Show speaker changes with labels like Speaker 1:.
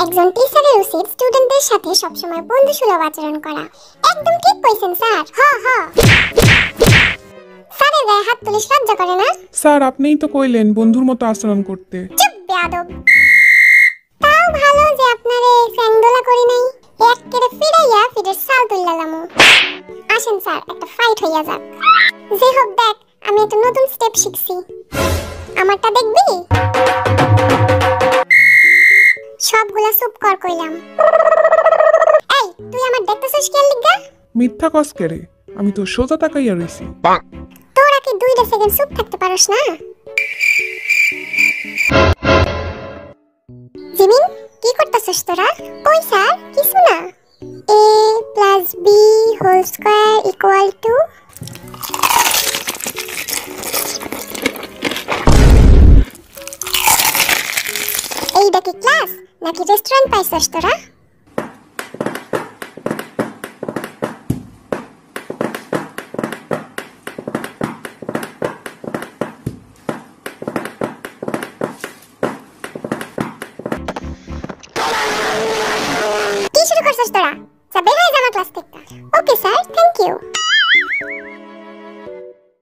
Speaker 1: একজন টিচারের উচিত স্টুডেন্টদের সাথে সবসময় বন্ধুসুলভ আচরণ করা। একদম ঠিক কইছেন স্যার। স্যারের গায়ে হাত তুলিস লজ্জা করে না?
Speaker 2: স্যার আপনিই তো কইলেন বন্ধুর মতো আচরণ করতে।
Speaker 1: চুপ বেয়াদব। তাও ভালো যে আপনারে স্যাংদোলা করি নাই, এক কেড়ে ফিরাইয়া ফিরের সাল তুললালামু। আসেন স্যার, একটা ফাইট হইয়া যাক। যে হোক দেখ, আমি একটা নতুন স্টেপ শিখছি, আমারটা দেখবি? সবগুলা চুপ কর কইলাম। এই তুই আমার দেখতেছিস কেন লিগা?
Speaker 2: মিথ্যা কস কেরে, আমি তো সোজা তাকাইয়া রইছি।
Speaker 1: তোরা কি 2 সেকেন্ড চুপ থাকতে পারস না? জিমিন, কি করতেছিস তোরা? কই স্যার, কিছু না। a + b whole square equal to. এইটা কি ক্লাস নাকি রেস্টুরেন্ট পাইছিস তোরা? কি শুরু করছিস তোরা? যা বের হয়ে যা আমার ক্লাস থেকে। Okay sir, thank you.